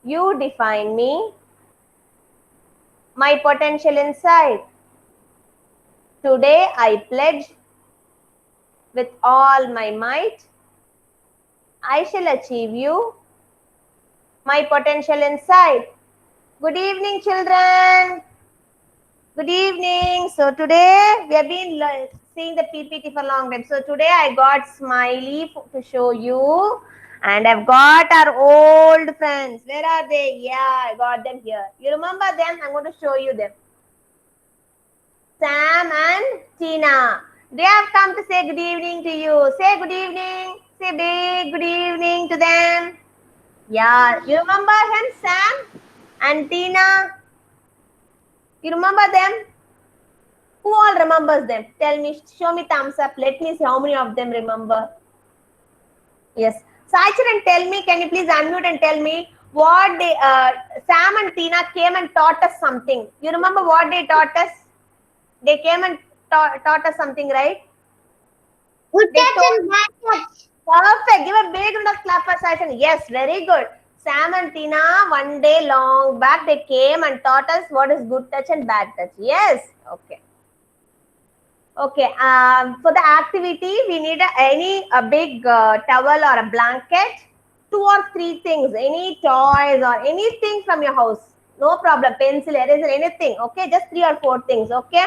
You define me. My potential inside. Today I pledge with all my might. I shall achieve you. My potential inside. Good evening, children. Good evening. So today we have been seeing the PPT for a long time. So today I got Smiley to show you, and I've got our old friends. Where are they? Yeah, I got them here. You remember them? I'm going to show you them. Sam and Tina. They have come to say good evening to you. Say good evening. Say big good evening to them. Yeah, you remember him, Sam and Tina? You remember them? Who all remembers them? Tell me, show me thumbs up. Let me see how many of them remember. Yes. Saicharan, tell me, can you please unmute and tell me what they, Sam and Tina came and taught us something. You remember what they taught us? They came and taught us something, right? Good They touch told. and bad touch. Perfect. Give a big round of clap for Saicharan. Yes, very good. Sam and Tina, one day long back, they came and taught us what is good touch and bad touch. Yes. Okay. Okay, for the activity, we need a big towel or a blanket, 2 or 3 things, any toys or anything from your house. No problem, pencil, eraser, anything. Okay, just 3 or 4 things. Okay,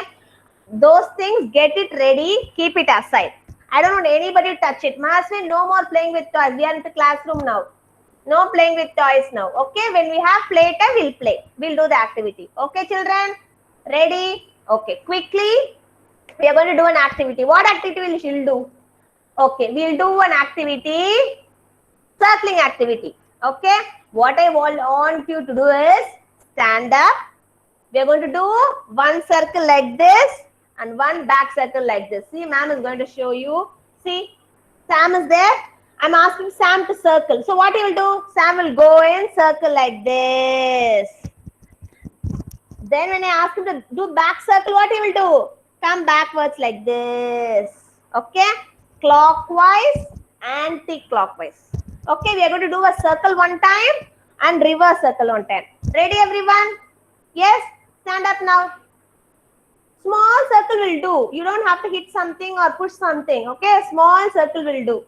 those things, get it ready, keep it aside. I don't want anybody to touch it. Maswin, no more playing with toys. We are in the classroom now. No playing with toys now. Okay, when we have playtime, we'll play. We'll do the activity. Okay, children, ready? Okay, quickly we are going to do an activity. What activity we shall do? Okay, we'll do an activity, circling activity. Okay, what I want you to do is stand up. We are going to do one circle like this and one back circle like this. See, ma'am is going to show you. See, Sam is there. I'm asking Sam to circle. So what he will do? Sam will go in circle like this. Then when I ask him to do back circle, what he will do? Come backwards like this. Okay? Clockwise, anti-clockwise. Okay, we are going to do a circle one time and reverse circle one time. Ready everyone? Yes? Stand up now. Small circle will do. You don't have to hit something or push something. Okay? Small circle will do.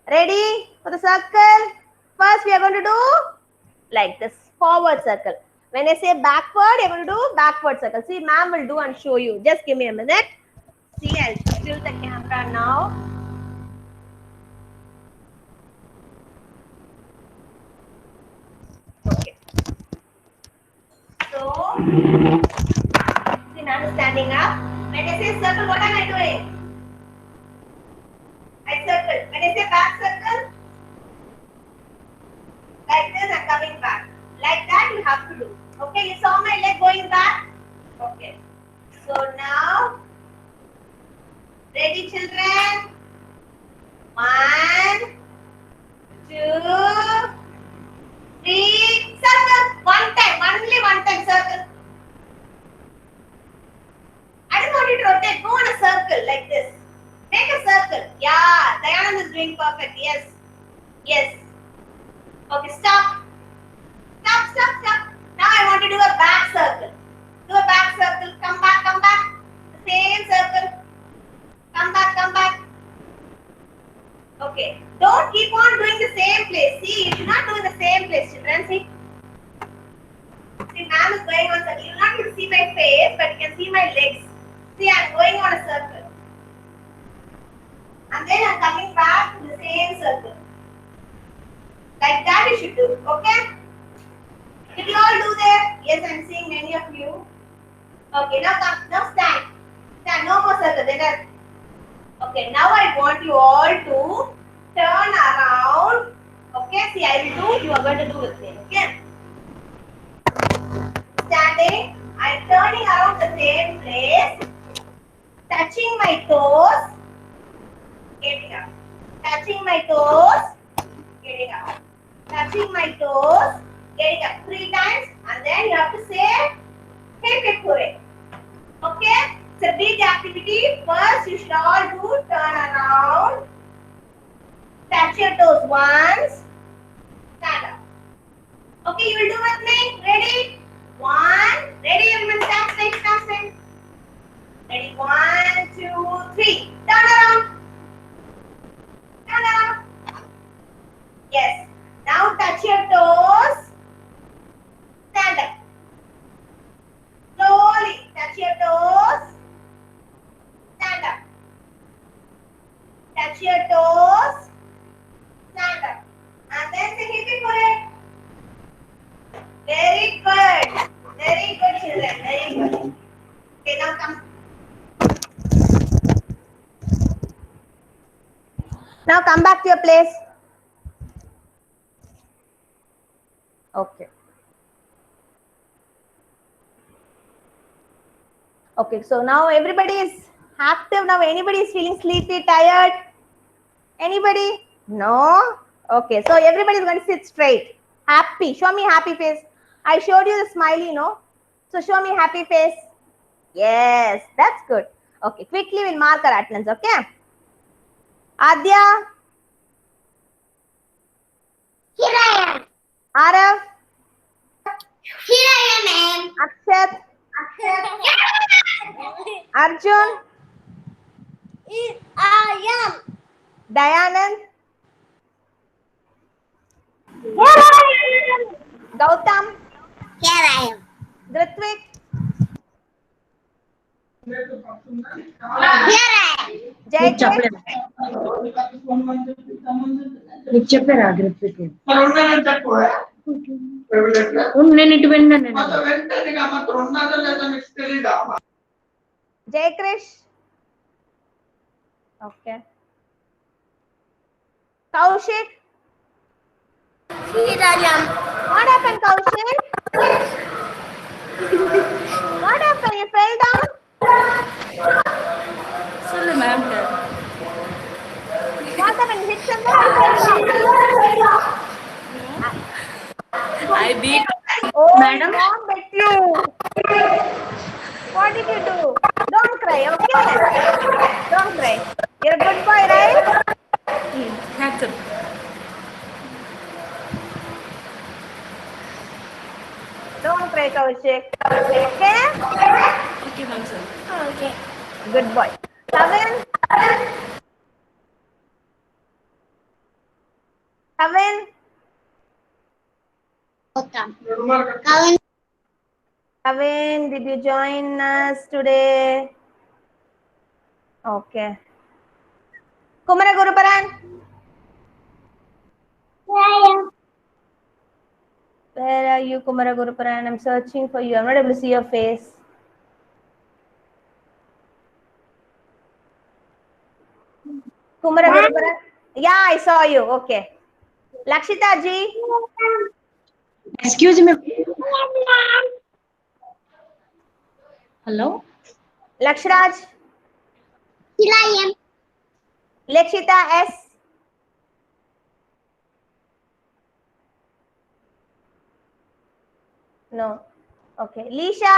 Ready for the circle? First we are going to do like this, forward circle. When I say backward, you're going to do backward circle. See, ma'am will do and show you. Just give me a minute. See, I'll tilt the camera now. Okay. So, see, ma'am is standing up. When I say circle, what am I doing? I circle. When I say back circle, like this, I'm coming back. Like that, you have to do. Okay, you saw my leg going back? Okay. So now, ready, children? 1, 2, 3, circle. One time, only one time circle. I don't want you to rotate. Go on a circle like this. Make a circle. Yeah, Dayanand is doing perfect. Yes. Yes. Okay, stop. Stop, stop, stop. Now I want to do a back circle. Do a back circle. Come back, come back. The same circle. Come back, come back. Okay. Don't keep on doing the same place. See, you should not do in the same place, children. See. See, ma'am is going on circle. You're not going to see my face, but you can see my legs. See, I'm going on a circle. And then I'm coming back to the same circle. Like that you should do. Okay? Did you all do that? Yes, I'm seeing many of you. Okay, now come. Now stand. Stand. No more circle. Then okay, now I want you all to turn around. Okay, see, I will do. You are going to do with me. Okay? Standing. I'm turning around the same place. Touching my toes. Getting up. Touching my toes. Getting up. Touching my toes. Getting up 3 times. And then you have to say, hip hip hooray. Okay? It's a big activity. First, you should all do turn around. Touch your toes once. Okay, you will do with me. Ready? One. Ready? Everyone stand straight. Stand straight. Ready? 1, 2, 3. Turn around. Turn around. Yes. Now touch your toes. Stand up. Slowly touch your toes. Stand up. Touch your toes. Stand up. And then say hip hip hooray. Very good. Very good, children. Very good. Okay, now come. Now come back to your place. Okay. Okay, so now everybody is active. Now anybody is feeling sleepy, tired? Anybody? No? Okay, so everybody is going to sit straight. Happy. Show me happy face. I showed you the smiley, no? So show me happy face. Yes, that's good. Okay, quickly we'll mark our attendance, okay? Adya? Here I am. Arav? Here I am, ma'am. Akshat? Arjun? Here I am. Dayanand? Here I am. Gautam? Here I am. Drithvik? Here I am. Jayakrish? నీకు చెప్పారా గ్రూప్కి నేను ఇటు వెళ్ళినా నేను Jayakrish? Okay. Kaushik? Here I am. What happened, Kaushik? What happened? You fell down? சொல்லு ma'am What happened? Hit somewhere or fell down? I beat Oh, Madam? mom bet you. What did you do? Don't cry, okay? Don't cry. You're a good boy, right? Hats up Don't cry, Kaushik. Okay? Okay ma'am sir Okay. Good boy. Kavin? Kavin? Kavin. Kavin, did you join us today? Okay. Kumara Guruparan? Here I am. Where are you, Kumara Guruparan? I'm searching for you. I'm not able to see your face. Kumara Guruparan? Yeah, I saw you. Okay. Lakshita ji? Excuse me hello Lakshraj? Here I am. Lakshita S? No. Okay. Lisha?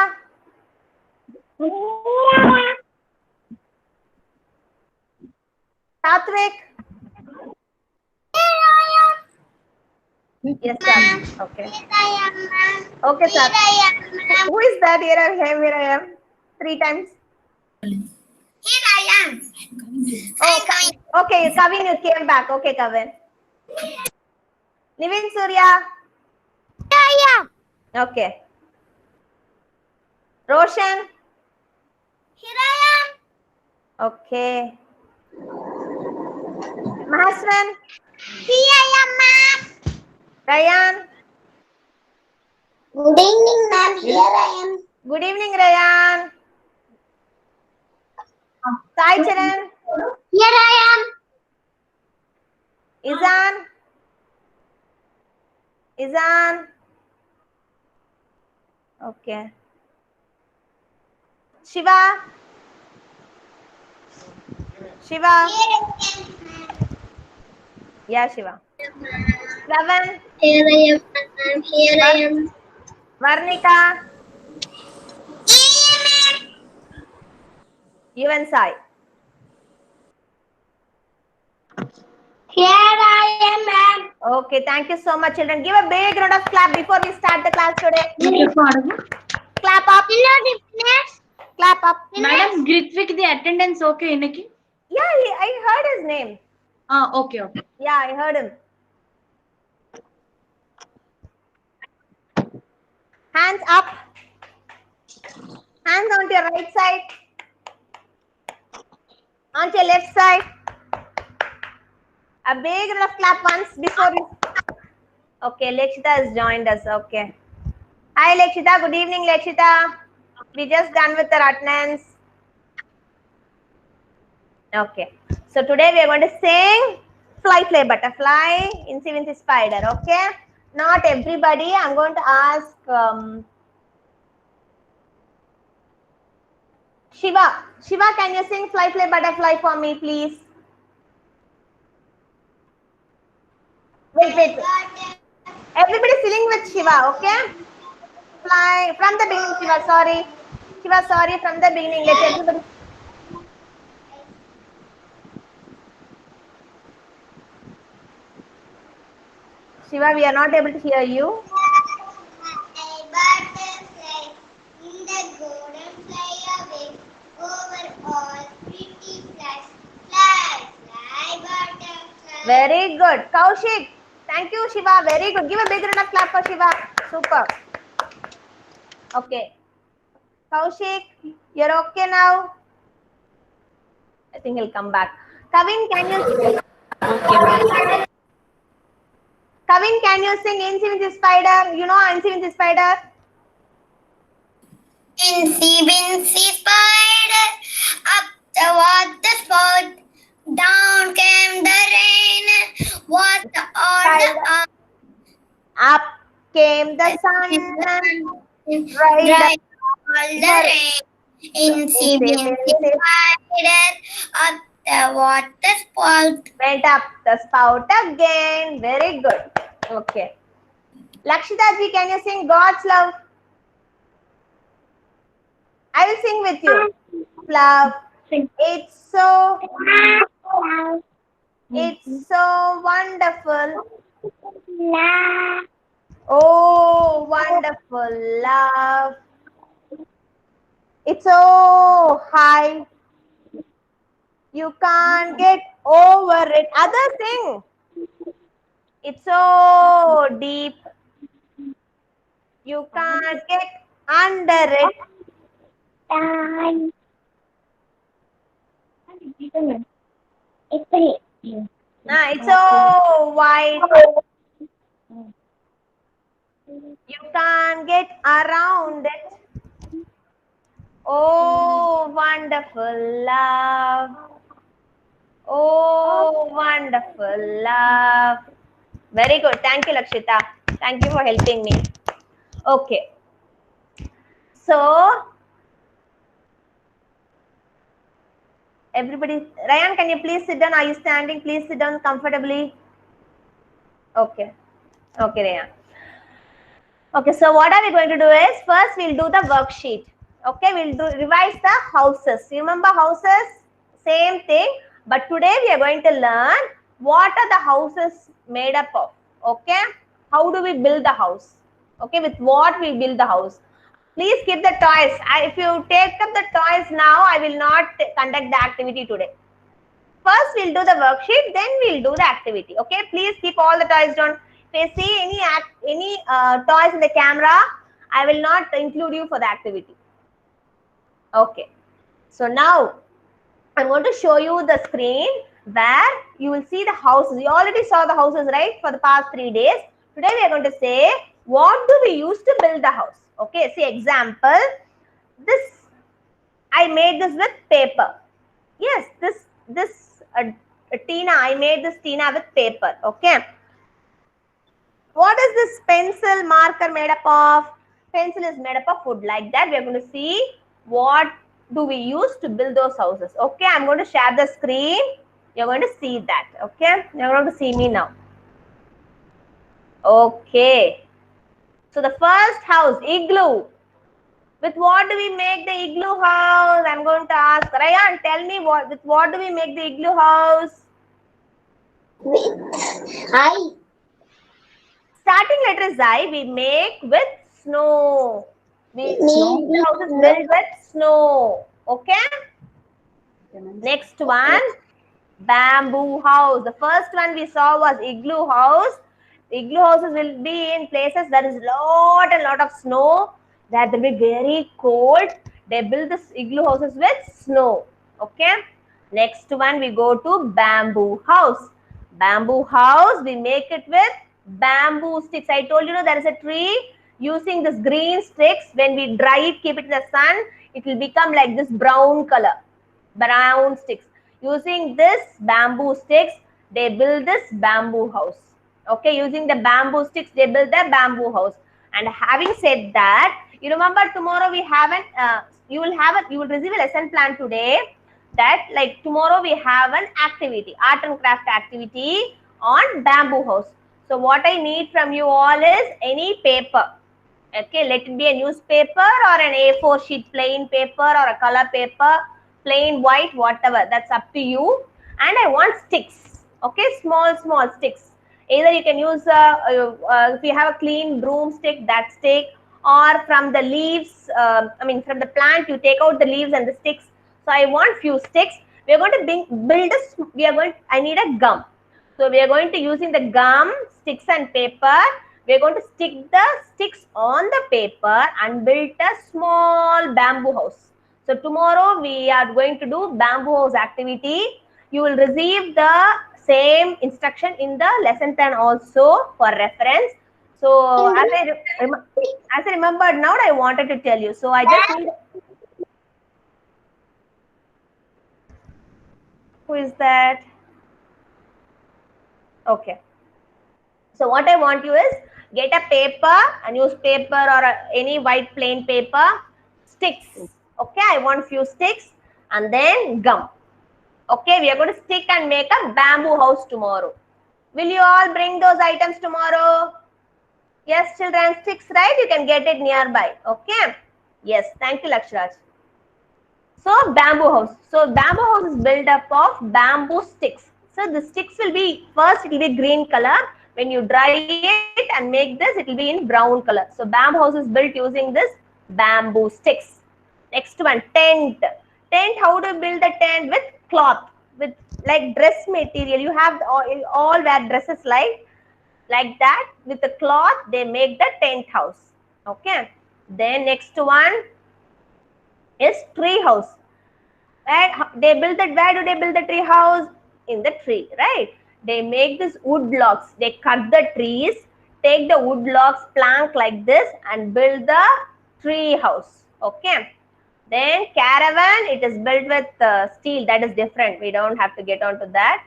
Satvik? Here I am. Yes, sir. Okay. Here I am, ma'am. Okay, sir. Here I am, ma'am. Who is that? Here I am. Here I am. 3 times. Here I am. Oh, okay. Kavin, you came back. Okay, Kavin. Nivin Surya? Here I am. Okay. Roshan? Here I am. Okay. Mahaswan? Here I am, ma'am. Rayan? Good evening, ma'am. Here I am. Good evening, Rayan. Sai Charan? Here I am. Izan? Izan? Okay. Shiva? Shiva? Here I am. Yeah, Shiva. Ravan? Here I am, ma'am. Here I am. Varnika? Here I am. You and Sai. Here I am, ma'am. Okay, thank you so much, children. Give a big round of clap before we start the class today. Clap up. Hello, Dinesh. Clap up. Madam, Grithvik, the attendance okay inniki? Yeah, I heard his name. Okay. Yeah, I heard him. Hands up. Hands on to your right side. On to your left side. A big round of clap once before you. Okay, Lekshita has joined us. Okay. Hi, Lekshita. Good evening, Lekshita. We just done with our attendance. Okay. So today we are going to sing Fly, Fly, Butterfly, Incy, Wincy, Spider. Okay. Not everybody. I'm going to ask Shiva. Shiva, can you sing Fly, Fly, Butterfly for me, please? Wait. Everybody singing with Shiva, okay? Fly from the beginning, Shiva. Sorry. Shiva, sorry, from the beginning. Let everybody. Shiva, we are not able to hear you. Very good. Kaushik. Thank you, Shiva. Very good. Give a big round of clap for Shiva. Super. Okay. Kaushik, you're okay now? I think he'll come back. Kavin, can you sing Incy Wincy Spider? You know Incy Wincy Spider? Incy Wincy Spider, up the water spout, down came the rain, water all the Up came the sun and dried dried all the rain. Incy Wincy Spider, up the water spout. went up the spout again. Very good. Okay. Lakshita ji, can you sing God's love? I will sing with you. Love. It's so wonderful. Oh, wonderful love. It's so high. You can't get over it. Other thing. It's so deep. You can't get under it. It's so wide. You can't get around it. Oh, wonderful love. Oh, wonderful love. Very good. Thank you, Lakshita. Thank you for helping me. Okay. So, everybody, Ryan, can you please sit down? Are you standing? Please sit down comfortably. Okay. Okay, Ryan. Okay, so what are we going to do is, first we'll do the worksheet. Okay, we'll revise the houses. You remember houses? Same thing. But today we are going to learn what are the houses made up of. Okay, how do we build the house? Okay, with what we build the house. Please keep the toys. If you take up the toys now, I will not conduct the activity today. First, we'll do the worksheet, then we'll do the activity. Okay, please keep all the toys down. If I see any toys in the camera, I will not include you for the activity. Okay, so now I'm going to show you the screen where you will see the houses. You already saw the houses, right, for the past 3 days. Today we are going to say, what do we use to build the house? Okay, see example. This, I made this with paper. Yes, this Tina, I made this Tina with paper. Okay. What is this pencil marker made up of? Pencil is made up of wood. Like that, we are going to see what do we use to build those houses. Okay, I'm going to share the screen. You're going to see that. Okay, you're going to see me now. Okay. So the first house, igloo. With what do we make the igloo house? I'm going to ask Ryan, tell me with what do we make the igloo house? With I. Starting letter is I. We make with snow. We Snow. the house is built with snow. Okay. Next one, bamboo house. The first one we saw was igloo house. Igloo houses will be in places that is lot and lot of snow. That will be very cold. They build this igloo houses with snow. Okay. Next one we go to bamboo house. Bamboo house we make it with bamboo sticks. I told you, there is a tree. Using this green sticks, when we dry it, keep it in the sun, it will become like this brown color. Brown sticks. Using this bamboo sticks, they build this bamboo house. Okay, using the bamboo sticks, they build the bamboo house. And having said that, you remember tomorrow we haven't. You will receive a lesson plan today. That like tomorrow we have an activity, art and craft activity on bamboo house. So what I need from you all is any paper. Okay, let it be a newspaper or an A4 sheet, plain paper or a color paper, plain white, whatever. That's up to you. And I want sticks. Okay, small sticks. Either you can use if you have a clean broomstick, that stick, or from the leaves. From the plant, you take out the leaves and the sticks. So I want few sticks. We are going to build a. I need a gum. So we are going to using the gum, sticks and paper. We are going to stick the sticks on the paper and build a small bamboo house. So tomorrow we are going to do bamboo house activity. You will receive the same instruction in the lesson plan also for reference. So as I remembered now, I wanted to tell you. So I just need. Who is that? Okay. So what I want you is get a paper, a newspaper or any white plain paper, sticks. Okay, I want few sticks and then gum. Okay, we are going to stick and make a bamboo house tomorrow. Will you all bring those items tomorrow? Yes, children, sticks, right? You can get it nearby. Okay. Yes, thank you, Lakshraj. So bamboo house. So bamboo house is built up of bamboo sticks. So the sticks will be, first it will be green color. When you dry it and make this, it will be in brown color. So bamboo house is built using this bamboo sticks. Next one, tent. Tent, how to build the tent? With cloth, with like dress material. You have all wear dresses like that. With the cloth, they make the tent house. Okay. Then next one is tree house. Right? They build that. Where do they build the tree house? In the tree, right? They make this wood logs. They cut the trees, take the wood logs, plank like this, and build the tree house. Okay. Then caravan, it is built with steel. That is different. We don't have to get onto that.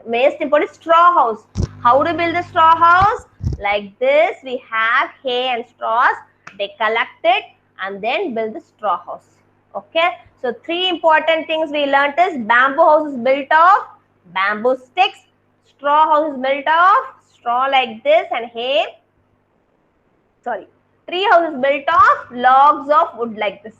Most important, straw house. How to build the straw house? Like this, we have hay and straws. They collect it and then build the straw house. Okay, so three important things we learnt is bamboo house is built of bamboo sticks, straw house is built of straw like this and hay. Sorry, tree house is built of logs of wood like this.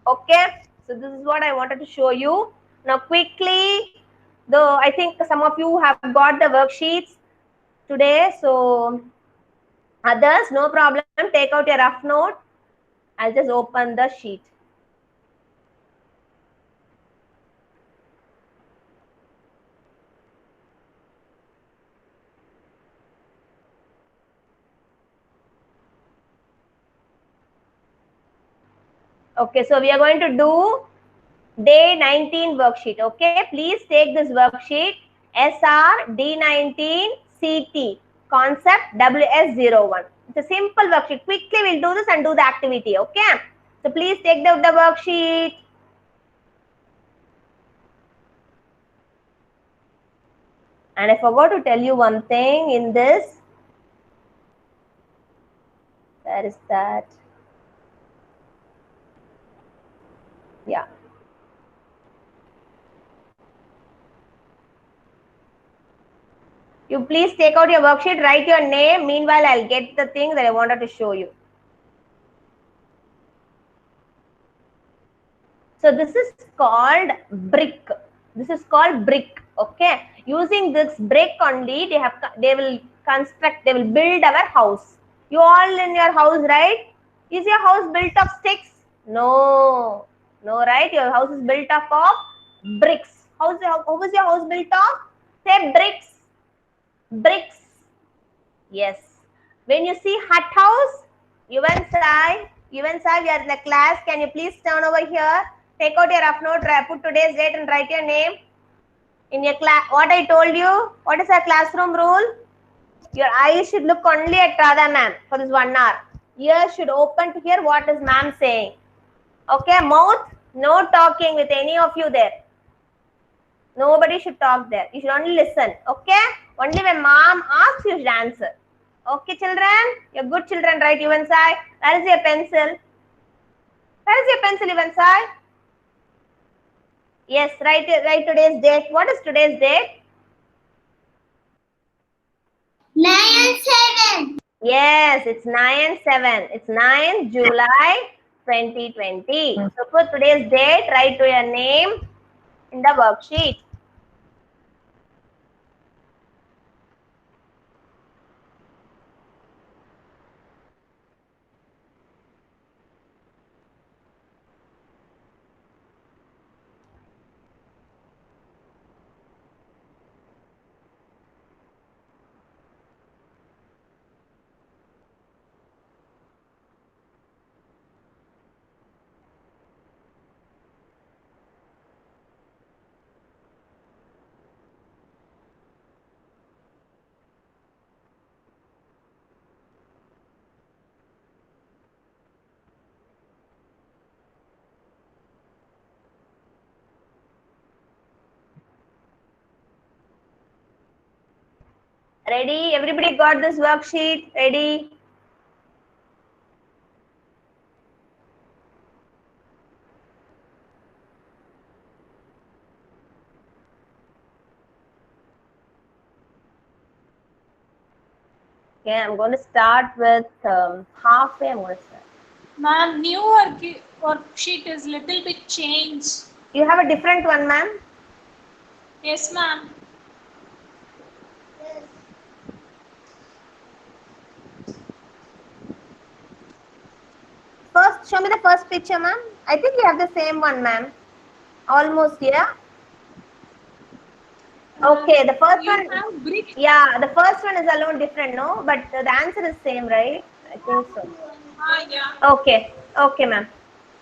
Okay, so this is what I wanted to show you. Now quickly, though I think some of you have got the worksheets today, so others, no problem, take out your rough note. I'll just open the sheet. Okay, so we are going to do day 19 worksheet. Okay, please take this worksheet SR D19 CT concept WS01. It's a simple worksheet. Quickly we'll do this and do the activity. Okay, so please take the worksheet. And I forgot to tell you one thing in this. Where is that? Yeah. You please take out your worksheet, write your name. Meanwhile, I'll get the thing that I wanted to show you. So this is called brick. This is called brick. Okay. Using this brick only, they will construct, they will build our house. You all in your house, right? Is your house built of sticks? No, no, right? Your house is built up of bricks. How is your house built of? Say bricks. Bricks. Yes. When you see hut house, Yuvansai, we are in the class. Can you please turn over here? Take out your rough note, put today's date and write your name. In your class, what I told you, what is our classroom rule? Your eyes should look only at Radha ma'am for this 1 hour. Ears should open to hear what is ma'am saying. Okay, mouth, no talking with any of you there. Nobody should talk there. You should only listen. Okay? Only when mom asks, you should answer. Okay, children? You're good children, right, Yuvansai? Where is your pencil? Where is your pencil, Yuvansai? Yes, write today's date. What is today's date? 9/7. Yes, it's 9/7. It's 9 July 2020. So put today's date, write to your name in the worksheet. Ready? Everybody got this worksheet? Ready? Okay, I'm going to start with halfway. I'm going to start. Ma'am, new worksheet is little bit changed. You have a different one, ma'am? Yes, ma'am. First, show me the first picture, ma'am. I think you have the same one, ma'am. Almost here. Okay, the first You one. have brick. Yeah, the first one is alone different, no? But the answer is same, right? I think so. Yeah. Okay, okay, ma'am.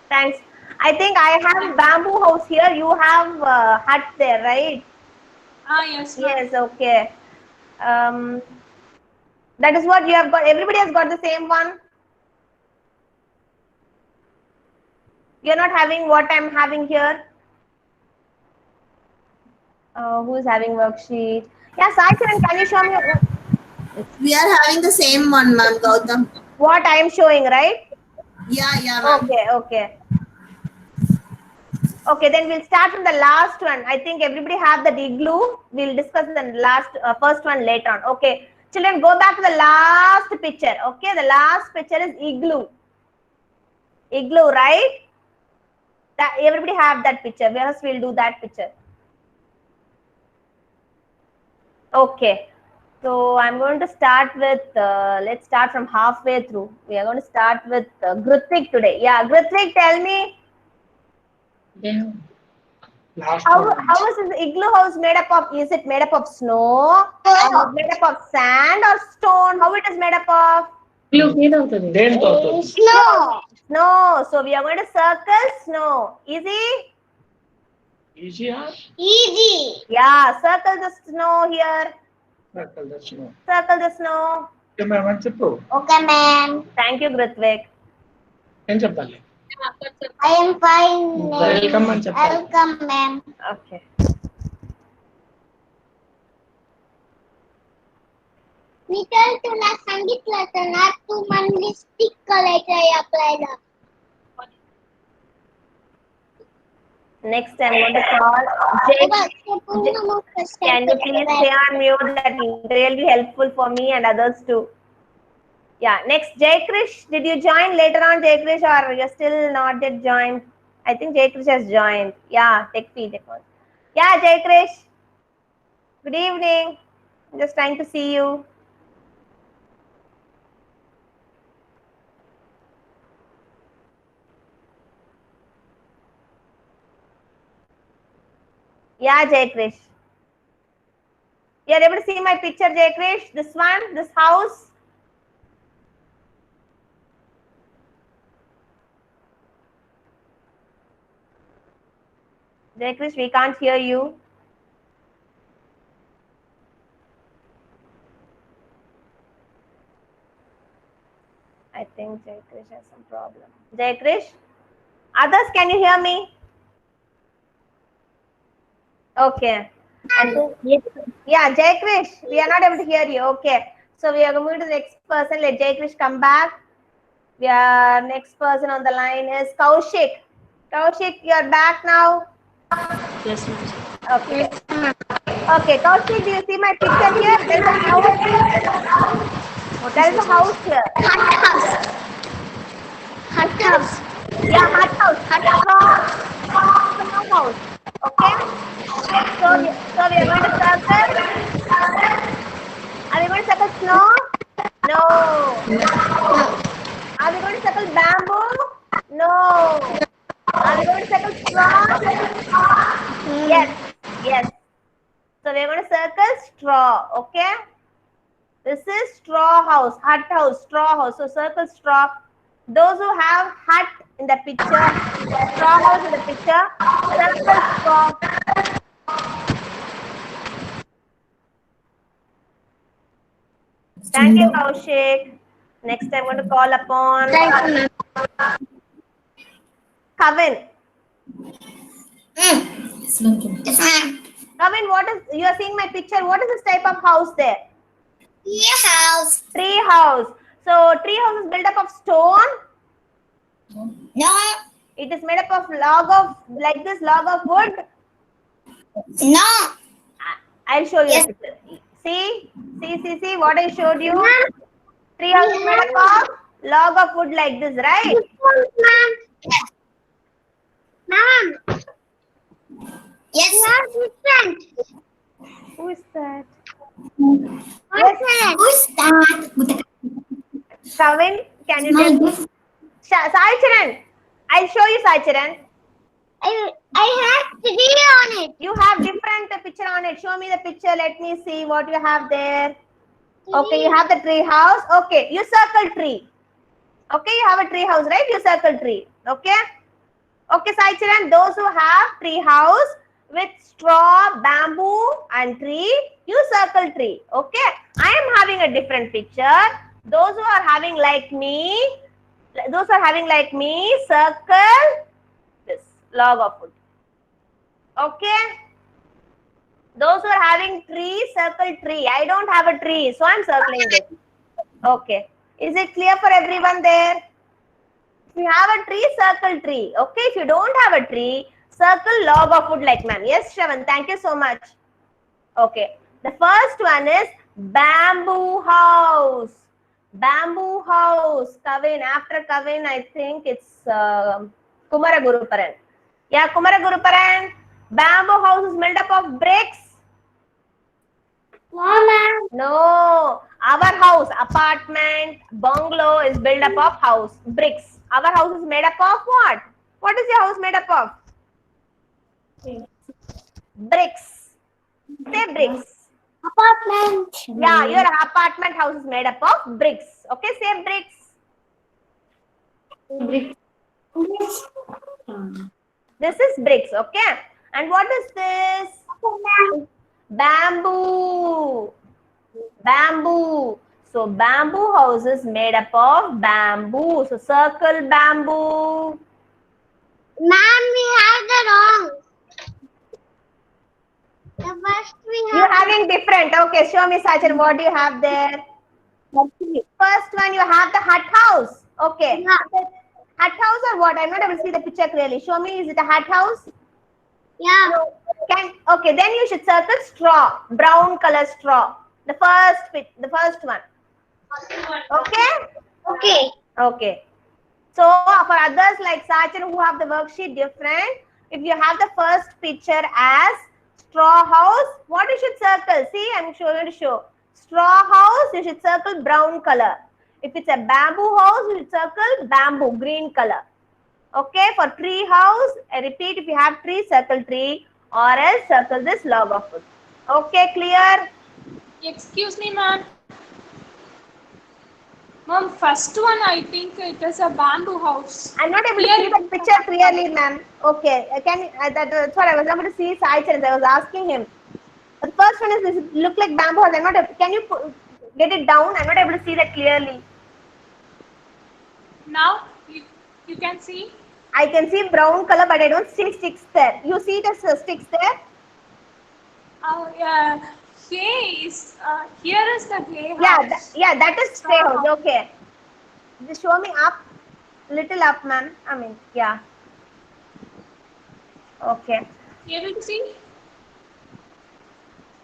Thanks. I think I have bamboo house here. You have hut there, right? Yes, ma'am. Yes, okay. That is what you have got. Everybody has got the same one. You're not having what I'm having here. Who is having worksheet? Yeah, Sai Kiran, can you show me We are having the same one, ma'am, Gautam. what I am showing, right? Yeah, ma'am. Okay. Okay, then we'll start from the last one. I think everybody have the igloo. We'll discuss the first one later on. Okay, children, go back to the last picture. Okay, the last picture is igloo. Igloo, right? That everybody have that picture. First, we'll do that picture. Okay, so I'm going to start with. Let's start from halfway through. We are going to start with Grithik today. Yeah, Grithik, tell me. How is this igloo house made up of? Is it made up of snow? Or made up of sand or stone? How it is made up of? Snow. Snow. So we are going to circle snow. Easy? Easy. Yeah, circle the snow here. Circle the snow. Circle the snow. Okay, ma'am, అని చెప్పు. Okay, ma'am. Thank you, Grithik. ఏం చెప్పాలి? I am fine. Welcome అని చెప్పాలి. Welcome, ma'am. Okay. मी तर तुला सांगितलं होतं ना तू म्हणली स्टिक करायचं आहे आपल्याला. Next, I'm going to call Jay. Can you please stay on mute? That will really helpful for me and others too. Yeah. Next, Jay Krish. Did you join later on, Jay Krish, or you're still not yet joined? I think Jay Krish has joined. Yeah. Tech feed. Yeah, Jay Krish. Good evening. Just trying to see you. Yeah, Jay Krish. You are able to see my picture, Jay Krish? This one, this house. Jay Krish, we can't hear you. I think Jay Krish has some problem. Jay Krish? Others, can you hear me? Okay. And yeah, Jay Krish, we are not able to hear you. Okay. So we are moving to the next person. Let Jay Krish come back. We are next person on the line is Kaushik. Kaushik, you are back now. Yes, ma'am. Okay. Okay, Kaushik, do you see my picture here? There is a house. There is a house here. Hut house. Yeah, hut house. Straw house. Okay. So we are going to circle. Are we going to circle snow? No. Are we going to circle bamboo? No. Are we going to circle straw? Yes. Yes. So we are going to circle straw. Okay. This is straw house, hut house, straw house. So circle straw. Those who have hut in the picture, straw house in the picture, circle straw. Thank you, Kaushik. Next, I'm going to call upon Kavin. Yes, ma'am. Kavin, what is, you are seeing my picture. What is this type of house there? Tree house. Tree house. So tree house is built up of stone. No. It is made up of log of, like this, log of wood. No. I'll show you Yes. the picture. See what I showed you. Tree house is made up of log of wood like this, right? Ma'am. Yes. Different. Who is that? Yes. Who's that? Kavin, can you tell me? Sai Charan. I'll show you, Sai Charan. I have three on it. You have different picture on it. Show me the picture. Let me see what you have there. Okay, you have the tree house. Okay, you circle tree. Okay, you have a tree house, right? You circle tree. Okay. Okay, Sai Charan, those who have tree house with straw, bamboo and tree, you circle tree. Okay. I am having a different picture. Those who are having like me, circle this log of wood. Okay. Those who are having tree, circle tree. I don't have a tree, so I'm circling this. Okay. Is it clear for everyone there? If you have a tree, circle tree. Okay. If you don't have a tree, circle log of wood like ma'am. Yes, Shravan. Thank you so much. Okay. The first one is bamboo house. Bamboo house. Kavin. After Kavin, I think it's Kumara Guruparan. Yeah, Kumara Guruparan. Bamboo house is made up of bricks. No, our house, apartment, bungalow is built up of house, bricks. Our house is made up of what? What is your house made up of? Bricks. Say bricks. Apartment. Yeah, your apartment house is made up of bricks. Okay, say bricks. This is bricks, okay? And what is this? Bamboo. Bamboo. So bamboo house is made up of bamboo. So circle bamboo. Ma'am, we have the wrong. The first we You're having different. Okay, show me, Sachin, what do you have there? First one, you have the hut house. Okay. Yeah. Hut house or what? I'm not able to see the picture clearly. Show me, is it a hut house? Yeah. Okay, then you should circle straw, brown color straw. The first one. Okay? Okay. Okay. So for others like Sachin who have the worksheet different, if you have the first picture as straw house, what you should circle? See, I'm going to show. Straw house, you should circle brown color. If it's a bamboo house, you should circle bamboo, green color. Okay, for tree house, I repeat, if you have tree, circle tree, or else circle this log of wood. Okay, clear? Excuse me, ma'am. Ma'am, first one I think it is a bamboo house. I'm not able Here to see it the is picture a- clearly, ma'am. Okay, that's what I was able to see. Sai Chand, I was asking him. The first one is, does it look like bamboo house? I'm not able, can you get it down? I'm not able to see that clearly. Now you can see. I can see brown color, but I don't see sticks there. You see the sticks there? Hay is here is the hay Yeah, house. that is stray house. Okay. Just show me up, little up, ma'am. I mean, yeah. Okay. Able to see?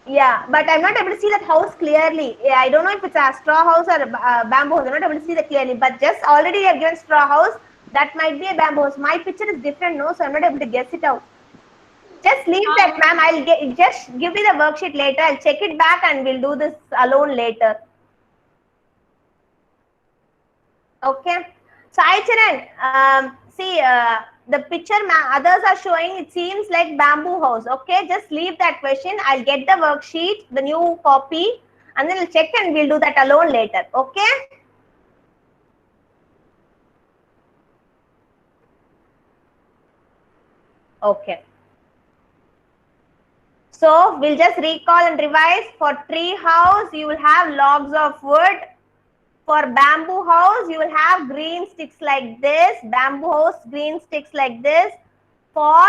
Yeah, but I'm not able to see that house clearly. Yeah, I don't know if it's a straw house or a bamboo house. I'm not able to see that clearly. But just already I have given straw house. That might be a bamboo house. My picture is different, no, so I'm not able to guess it out. Just leave that, ma'am. I'll just give me the worksheet later. I'll check it back and we'll do this alone later. Okay. So Aicharan, see the picture others are showing, it seems like bamboo house. Okay, just leave that question. I'll get the worksheet, the new copy, and then I'll check and we'll do that alone later. Okay. Okay. So we'll just recall and revise. For tree house, you will have logs of wood. For bamboo house, you will have green sticks like this. Bamboo house, green sticks like this. For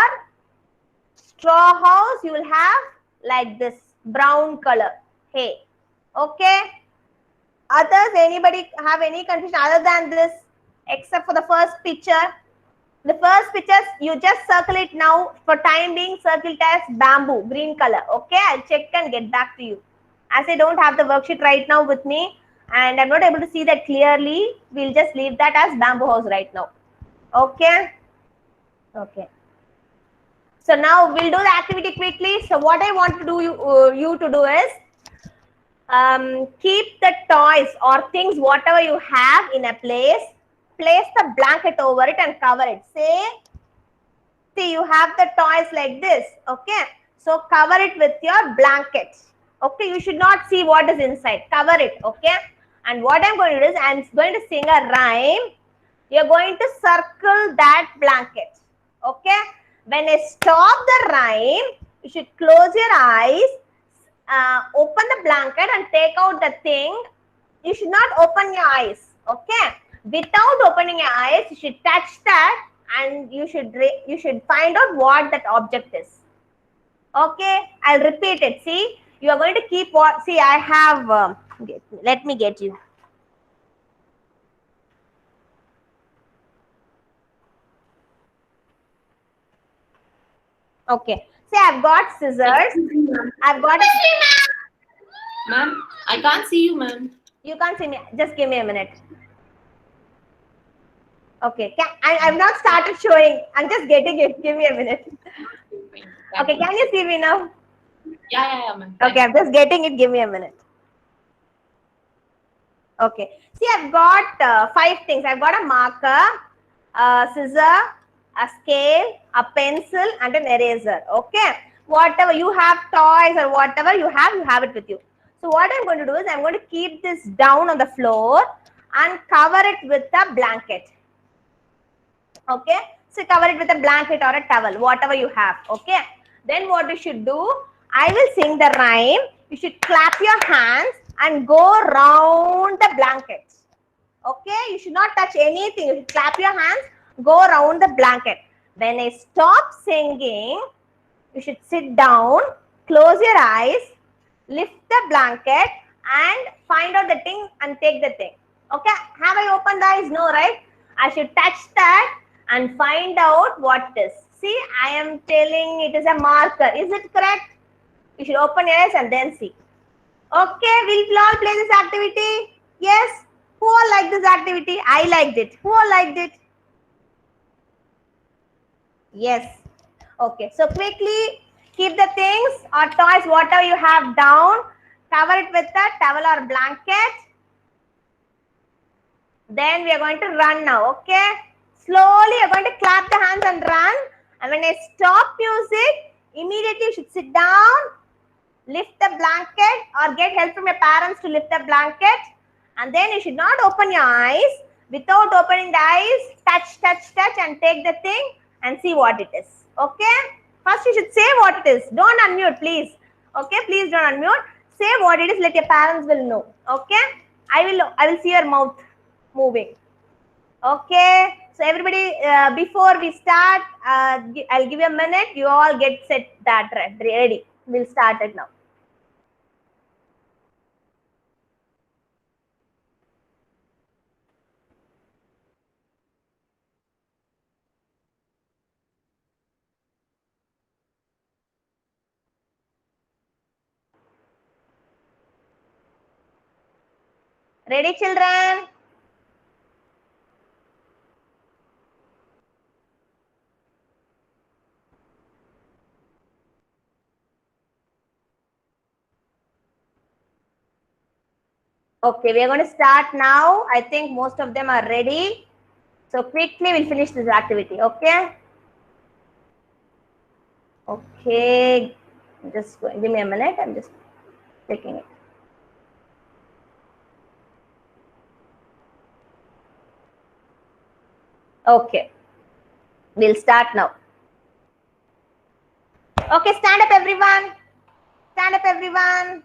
straw house, you will have like this brown color. Hey, okay. Others, anybody have any confusion other than this, except for the first picture? The first picture, you just circle it now. For time being, circle it as bamboo, green color. Okay, I'll check and get back to you. As I don't have the worksheet right now with me, and I'm not able to see that clearly, we'll just leave that as bamboo house right now. Okay. Okay. So now we'll do the activity quickly. So what I want to do you to do is keep the toys or things whatever you have in a place. Place the blanket over it and cover it. See, you have the toys like this. Okay. So cover it with your blanket. Okay. You should not see what is inside. Cover it. Okay. And what I'm going to do is I'm going to sing a rhyme. You're going to circle that blanket. Okay. When I stop the rhyme, you should close your eyes, open the blanket and take out the thing. You should not open your eyes. Okay. Without opening your eyes, you should touch that and you should find out what that object is. Okay. I'll repeat it. See, you are going to keep what. See, I have. Let me get you. Okay. See, I've got scissors. I've got. Ma'am, I can't see you, ma'am. You can't see me. Just give me a minute. Okay. I've not started showing. I'm just getting it. Give me a minute. Okay. Can you see me now? Yeah, ma'am. Okay. I'm just getting it. Give me a minute. Okay. See, I've got 5 things. I've got a marker, a scissor, a scale, a pencil, and an eraser. Okay. Whatever you have, toys or whatever you have it with you. So what I'm going to do is I'm going to keep this down on the floor and cover it with a blanket. Okay. So cover it with a blanket or a towel, whatever you have. Okay. Then what you should do, I will sing the rhyme. You should clap your hands and go round the blanket. Okay. You should not touch anything. You should clap your hands, go around the blanket. When I stop singing, you should sit down, close your eyes, lift the blanket and find out the thing and take the thing. Okay. Have I opened the eyes? No, right? I should touch that and find out what it is. See, I am telling it is a marker. Is it correct? You should open your eyes and then see. Okay, we'll all play this activity. Yes. Who all liked this activity? I liked it. Who all liked it? Yes. Okay. So quickly, Keep the things or toys, whatever you have down, cover it with a towel or blanket. Then we are going to run now, okay? Slowly you're going to clap the hands and run. And when I stop music, immediately you should sit down, lift the blanket or get help from your parents to lift the blanket. And then you should not open your eyes. Without opening the eyes, touch and take the thing and see what it is, okay? First you should say what it is. Don't unmute, please. Okay, please don't unmute. Say what it is, let your parents will know, okay? I will see your mouth moving. Okay, so everybody, before we start, I'll give you a minute. You all get set that ready. We'll start it now. Ready, children? Okay, we are going to start now. I think most of them are ready. So quickly we'll finish this activity, okay? Okay, just give me a minute. I'm just taking it. Okay, we'll start now. Okay, stand up everyone. Stand up everyone.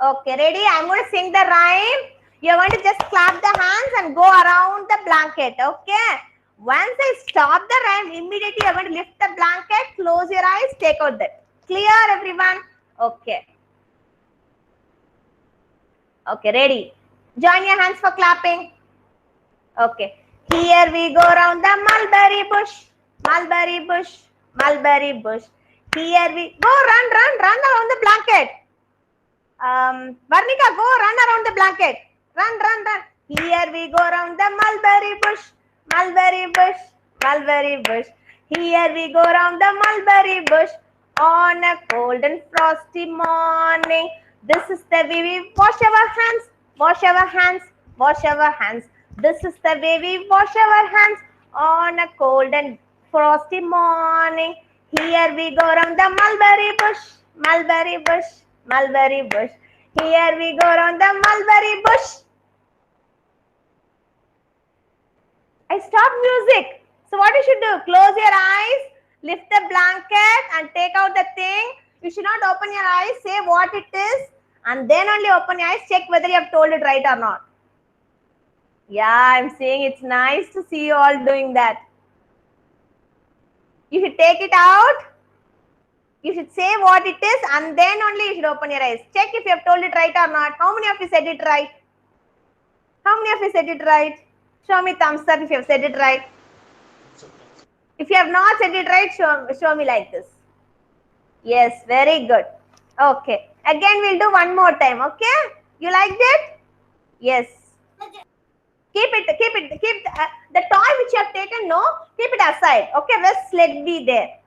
Okay, ready? I'm going to sing the rhyme. You're going to just clap the hands and go around the blanket, okay? Once I stop the rhyme, immediately you're going to lift the blanket, close your eyes, take out that. Clear, everyone? Okay. Okay, ready? Join your hands for clapping. Okay. Here we go round the mulberry bush, mulberry bush, mulberry bush. Here we go, run around the blanket. Varnika, go run around the blanket. Run. Here we go round the mulberry bush, mulberry bush, mulberry bush. Here we go round the mulberry bush on a cold and frosty morning. This is the way we wash our hands, wash our hands, wash our hands. This is the way we wash our hands on a cold and frosty morning. Here we go round the mulberry bush, mulberry bush, mulberry bush. Here we go round the mulberry bush. I stopped music. So what you should do? Close your eyes, lift the blanket and take out the thing. You should not open your eyes, say what it is and then only open your eyes, check whether you have told it right or not. Yeah, I'm saying it's nice to see you all doing that. You should take it out. You should say what it is and then only you should open your eyes. Check if you have told it right or not. How many of you said it right? How many of you said it right? Show me thumbs up if you have said it right. If you have not said it right, show me like this. Yes, very good. Okay. Again, we'll do one more time. Okay? You liked it? Yes. Keep the toy which you have taken, no, keep it aside. Okay, rest let be there.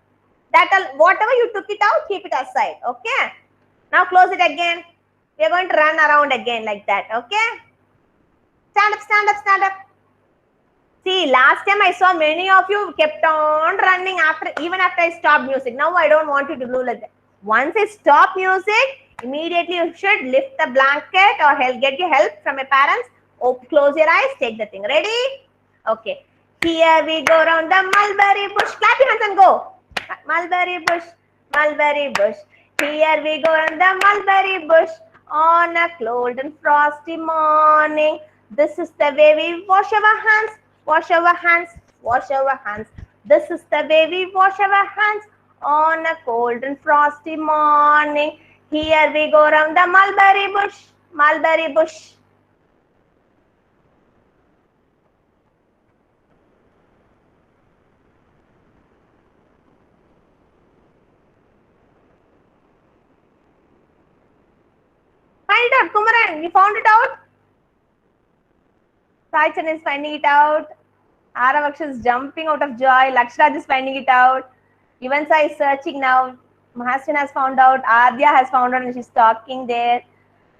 Whatever you took it out, keep it aside. Okay. Now close it again. We are going to run around again like that. Okay. Stand up. See, last time I saw many of you kept on running even after I stopped music. Now I don't want you to do like that. Once I stop music, immediately you should lift the blanket or get your help from your parents. Close your eyes, take the thing. Ready? Okay. Here we go round the mulberry bush. Clap your hands and go. Mulberry bush, mulberry bush. Here we go round the mulberry bush on a cold and frosty morning. This is the way we wash our hands, wash our hands, wash our hands. This is the way we wash our hands on a cold and frosty morning. Here we go round the mulberry bush, mulberry bush. Find it out, Kumaran. You found it out? Saichan is finding it out. Aravaksha is jumping out of joy. Lakshraj is finding it out. Ivansa is searching now. Mahastin has found out. Adya has found out and she's talking there.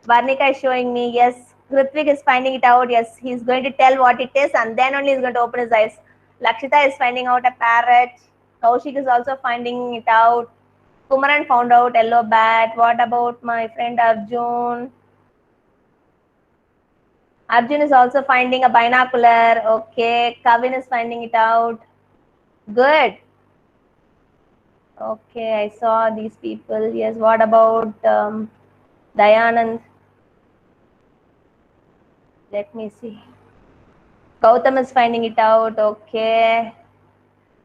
Varnika is showing me. Yes. Hrithvik is finding it out. Yes. He's going to tell what it is and then only he's going to open his eyes. Lakshita is finding out a parrot. Kaushik is also finding it out. Kumaran found out yellow bat. What about my friend Arjun? Arjun is also finding a binocular. Okay. Kavin is finding it out. Good. Okay, I saw these people. Yes, what about Dayanand? Let me see. Gautam is finding it out. Okay.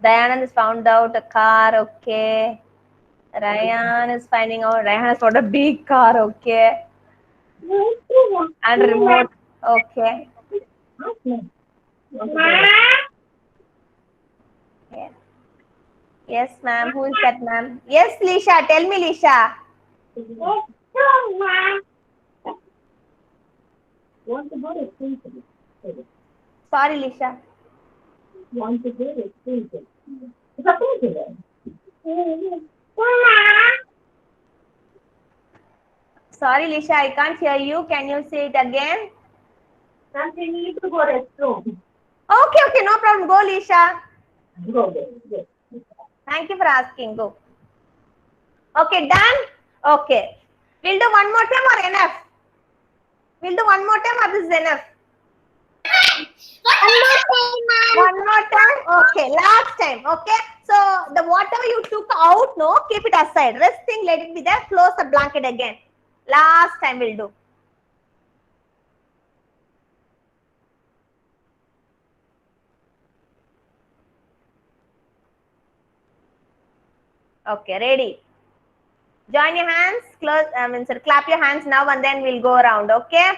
Dayanand has found out a car. Okay. Ryan is finding out. Ryan has found a big car. Okay. And remote. Okay. Yeah. Yes, ma'am. Who is that, ma'am? Yes, Lisha. Tell me, Lisha. Sorry, Lisha. Sorry, Lisha. I can't hear you. Can you say it again? Okay, no problem. Go, Lisha. Thank you for asking. Go. Okay, done? Okay. We'll do one more time or enough? We'll do one more time or this is enough? One more time? Okay, last time. Okay. So, the whatever you took out, no, keep it aside. Rest thing, let it be there. Close the blanket again. Last time we'll do. Okay, ready? Join your hands, close, clap your hands now and then we'll go around, okay?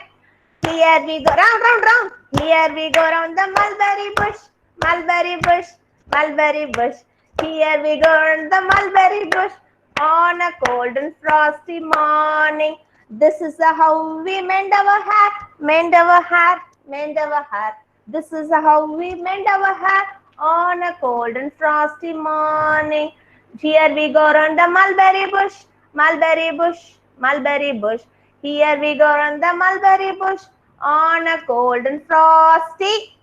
Here we go, round. Here we go round the mulberry bush, mulberry bush, mulberry bush. Here we go round the mulberry bush on a cold and frosty morning. This is how we mend our hair, mend our hair, mend our hair. This is how we mend our hair on a cold and frosty morning. Here we go round the mulberry bush, mulberry bush, mulberry bush. Here we go round the mulberry bush on a cold and frosty.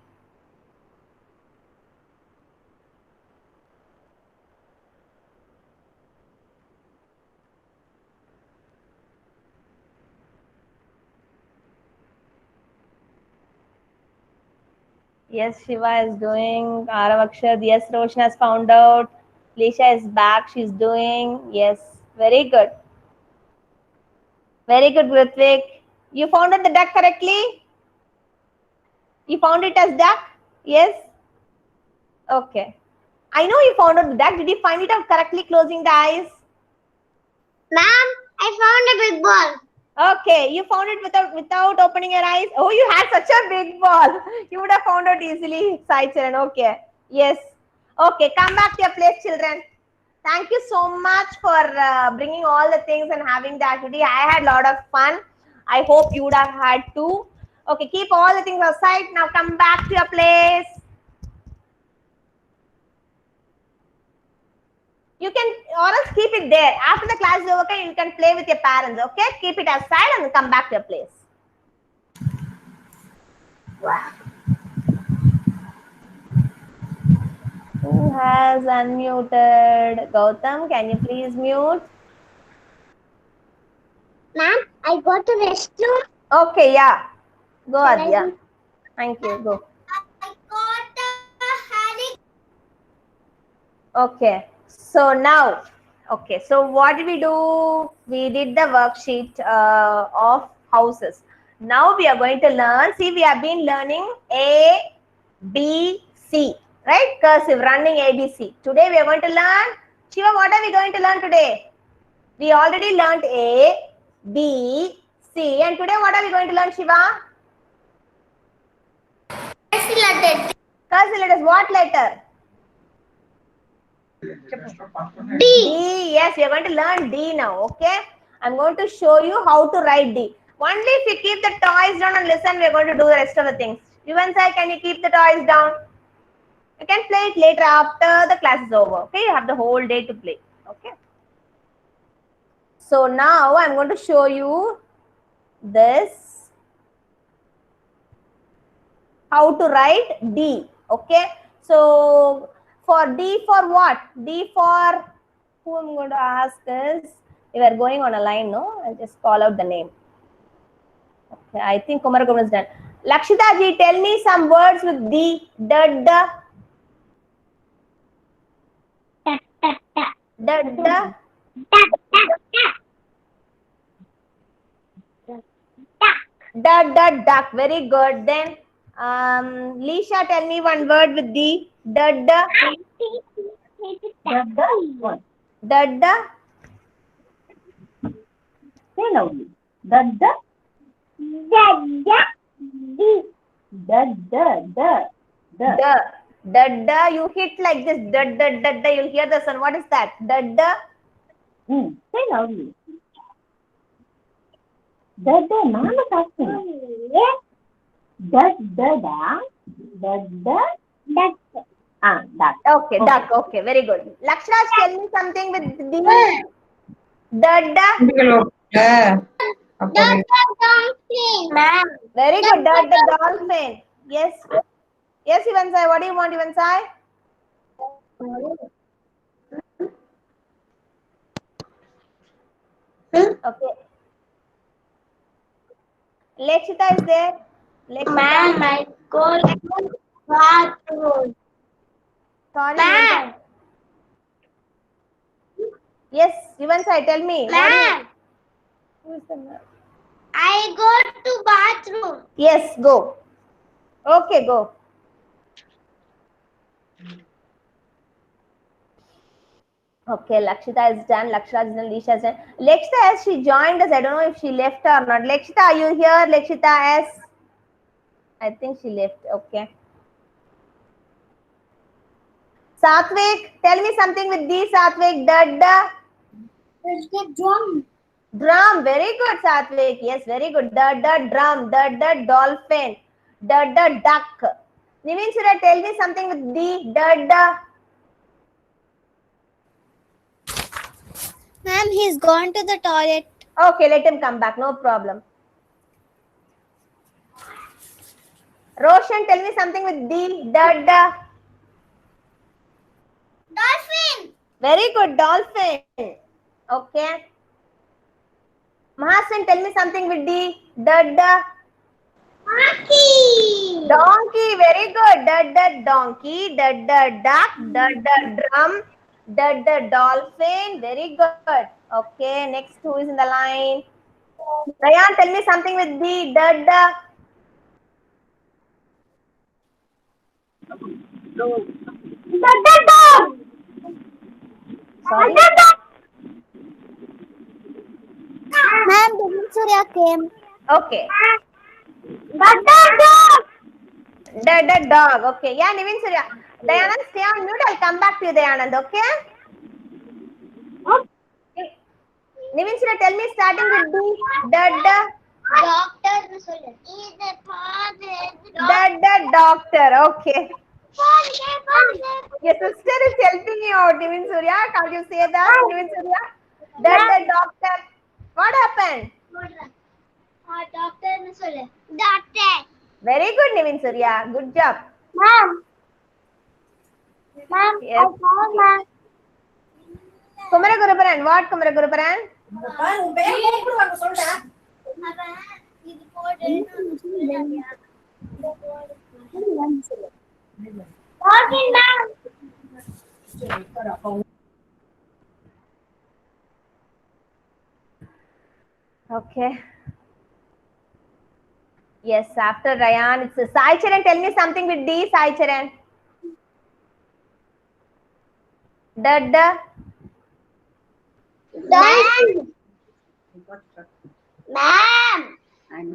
Yes, Shiva is doing. Aravakshad, yes, Roshan has found out. Lisha is back, she's doing. Yes, very good. Very good, Grithvik. You found out the duck correctly? You found it as duck? Yes? Okay. I know you found out the duck. Did you find it out correctly closing the eyes? Ma'am, I found a big ball. Okay, you found it without opening your eyes. Oh, you had such a big ball. You would have found out easily, Sai Charan. Okay. Yes. Okay, come back to your place, children. Thank you so much for bringing all the things and having the activity. I had a lot of fun. I hope you would have had too. Okay, keep all the things aside. Now come back to your place. You can, or else keep it there. After the class is over, okay, you can play with your parents, okay? Keep it aside and come back to your place. Wow. Who has unmuted? Gautam, can you please mute? Ma'am, I go to restroom. Okay, yeah. Go, Can I Adya. do- Thank you. Go. I got a headache. Okay. So now, okay. So what did we do? We did the worksheet of houses. Now we are going to learn. See, we have been learning A, B, C. Right? Cursive, running ABC. Today we are going to learn. Shiva, what are we going to learn today? We already learned A, B, C. And today what are we going to learn, Shiva? Cursive letter Cursive letters. What letter? D. D. Yes, we are going to learn D now. Okay. I'm going to show you how to write D. Only if you keep the toys down and listen, we are going to do the rest of the things. Yuvan sir, can you keep the toys down? You can play it later after the class is over. Okay. You have the whole day to play. Okay. So now I'm going to show you this. How to write D. Okay. So for D for what? D for who I'm going to ask is, we are going on a line, no? I'll just call out the name. Okay, I think Kumaragam is done. Lakshita ji, tell me some words with D. Da. Duck. Very good. Then Lisha, tell me one word with D. Da. Say loudly. Da. You hit like this. Da. You'll hear the sound. What is that? Da. Say loudly. Ma'am is asking. Duck. Okay, duck. Okay, very good. Lakshra, tell me something with D. Da. Very good. The dolphin. Yes. Yes, Ivansai. What do you want, Ivansai? Okay. Lekshita is there. Lekshita. I go to bathroom. Sorry, Ivansai. Yes, Ivansai, tell me. Who is the ma'am? I go to bathroom. Yes, go. Okay, go. Okay, Lakshita is done. Lakshra is done. Lisha is done. Lakshita S, she joined us. I don't know if she left or not. Lakshita, are you here? Lakshita S. I think she left. Okay. Satvik, tell me something with D. Satvik. Da. It's the drum. Drum. Very good, Satvik. Yes, very good. Da. Drum. Da. Dolphin. Da. Duck. Nivin Surya, tell me something with D. Da. Ma'am, he's gone to the toilet. Okay, let him come back. No problem. Roshan, tell me something with D. Da. Dolphin. Very good, dolphin. Okay. Mahasan, tell me something with D. Da. Monkey. Donkey, very good. Da donkey. Da duck. Da drum. Da dolphin. Very good. Okay, next who is in the line? Rayan, tell me something with D. Da. Dog. Sorry. Ma'am, Devin Surya came. Okay. Dog. Da dog. Okay. Yeah, Nivin Surya. Dayanand, stay on mute. I'll come back to you, Dayanand. Okay? Nivin Surya, tell me starting with D. Da. Doctor. Is the father. Da doctor. Okay. Your sister is helping you out, Nivin Surya. Can't you say that, Nivin Surya? Da doctor. What happened? Doctor. Very good, Nivin Surya. Good job. Ma'am. Yes. I found ma'am. Kumara Guruparan. What Kumara Guruparan? Talking, ma'am. Okay. Yes, after Rayan, it's Sai Charan. Tell me something with D, Sai Charan. Da. Ma'am.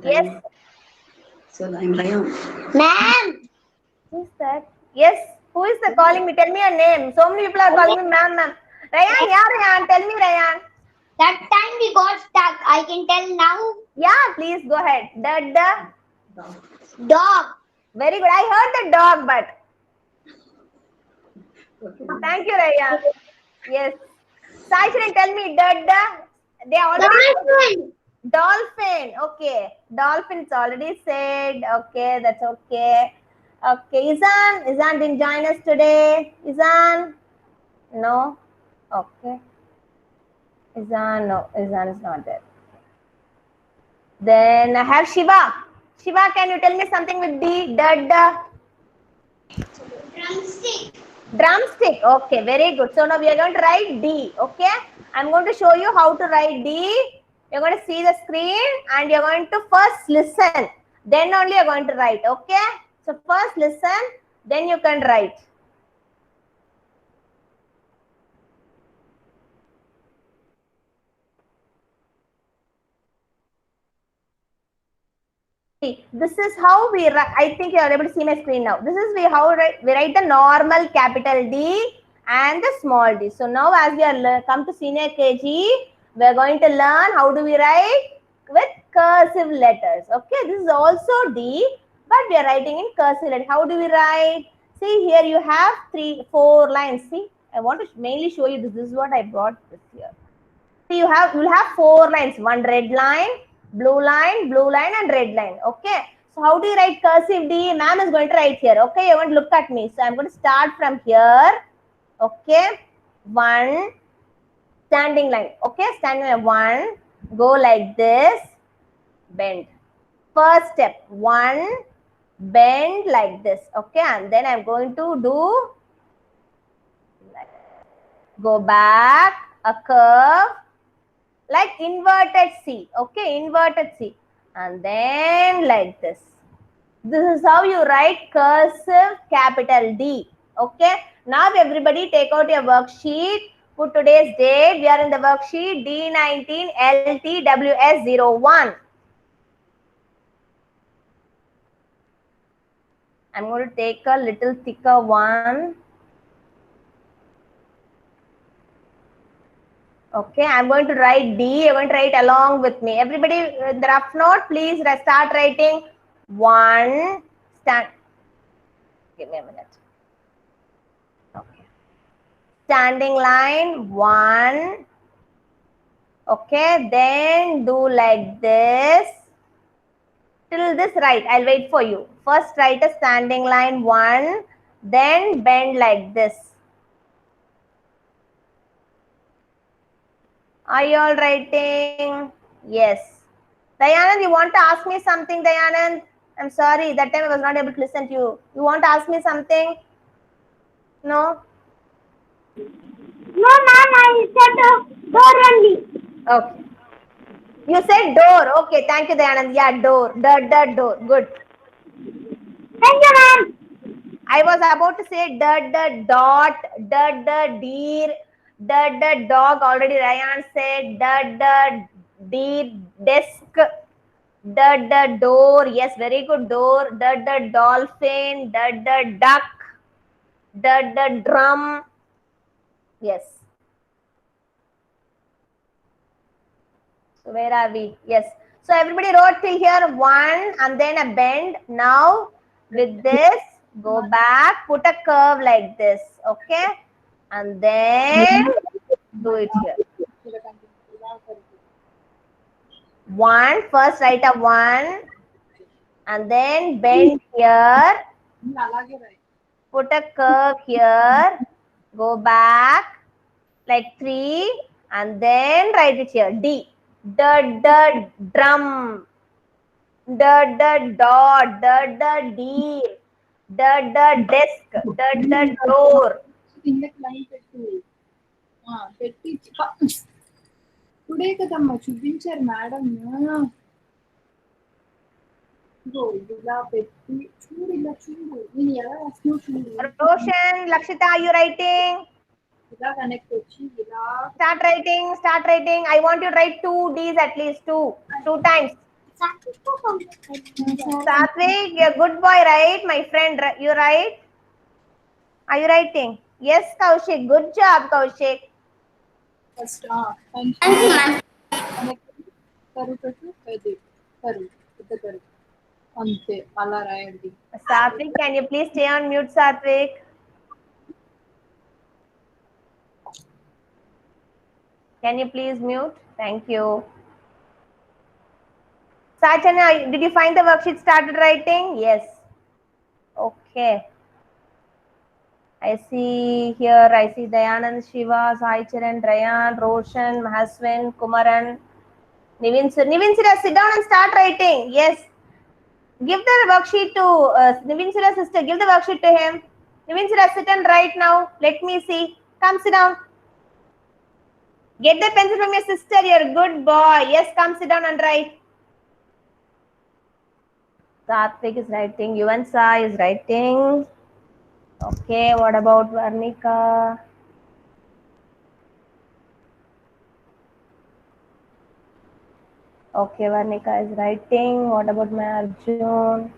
Yes. So I'm Rayan. Ma'am. Who's that? Yes. Who is the calling me? Tell me your name. So many people are calling me ma'am. Rayan, yeah, Rayan. Tell me, Rayan. That time we got stuck. I can tell now. Yeah, please go ahead. Da. Dog. Very good. I heard the dog, but thank you, Rayan. Yes. Sai Charan, tell me da. They already dolphin. Okay, dolphin's already said. Okay, that's okay. Okay, Izan didn't join us today. Izan, no. Okay, Izan, no. Izan is not there. Then I have Shiva. Shiva, can you tell me something with D? Drumstick. Drumstick. Okay, very good. So now we are going to write D. Okay, I'm going to show you how to write D. You're going to see the screen and you're going to first listen. Then only you're going to write. Okay. So first listen, then you can write. See, this is how we write. I think you are able to see my screen now. This is how we write the normal capital D and the small d. So now as we are come to senior KG, we are going to learn how do we write with cursive letters. Okay, this is also D, but we are writing in cursive letters. How do we write? See, here you have 4 lines. See, I want to mainly show you this. This is what I brought this here. See, you'll have 4 lines. One red line, blue line, and red line. Okay. So how do you write cursive D? Ma'am is going to write here. Okay, you want to look at me. So I'm going to start from here. Okay. 1 standing line. Okay, standing line 1. Go like this. Bend. First step 1. Bend like this. Okay, and then I'm going to do go back a curve like inverted C. Okay, inverted C. And then like this. This is how you write cursive capital D. Okay. Now everybody take out your worksheet. Put today's date. We are in the worksheet D19 LTWS01. I'm going to take a little thicker one. Okay, I'm going to write D. You're going to write along with me. Everybody, the rough note, please start writing 1. Give me a minute. Okay. Standing line 1. Okay, then do like this. Till this right, I'll wait for you. First write a standing line 1, then bend like this. Are you all writing? Yes. Dayanand, you want to ask me something, Dayanand? I'm sorry, that time I was not able to listen to you. You want to ask me something? No? No, ma'am, I said door only. Okay. You said door. Okay, thank you, Dayanand. Yeah, door. Door. Good. Thank you, ma'am. I was about to say dot, deer, dog. Already Ryan said deer, desk, door. Yes, very good. Door, dolphin, duck, drum. Yes. So where are we? Yes. So everybody wrote till here 1 and then a bend. Now with this, go back, put a curve like this. Okay. And then do it here. 1, first write a 1 and then bend here. Put a curve here. Go back like 3 and then write it here. D. Drum. Dot. Deer. Desk. Door. Today కదమ్మా చూపించారు madam ఇలా పెట్టి చూడు ఇలా చూడు నేను ఎలా రాస్తున్నావు చూడు Roshan, Lakshita, are you writing? ఇలా కనెక్ట్ వచ్చి ఇలా Start writing. I want you to write 2 D's at least, 2 times. Satvik, you're a good boy, right? My friend, you write? Are you writing? Yes, Kaushik. Good job, Kaushik. First కరు పెట్టు కరు పెద్ద కరు అంతే అలా రాయండి Satvik, can you please stay on mute, Satvik? Can you please mute? Thank you. Sachana, did you find the worksheet started writing? Yes. Okay. I see here, I see Dayanand, Shiva, Sai Charan, Rayan, Roshan, Mahaswin, Kumaran, Nivin sir. Nivin sir, sit down and start writing. Yes. Give the worksheet to Nivin sir's sister. Give the worksheet to him. Nivin sir, sit and write now. Let me see. Come sit down. Get the pencil from your sister. You're a good boy. Yes, come sit down and write. Satvik is writing. Yuvan Sai is writing. Okay, what about Varnika? Okay, Varnika is writing. What about my Arjun?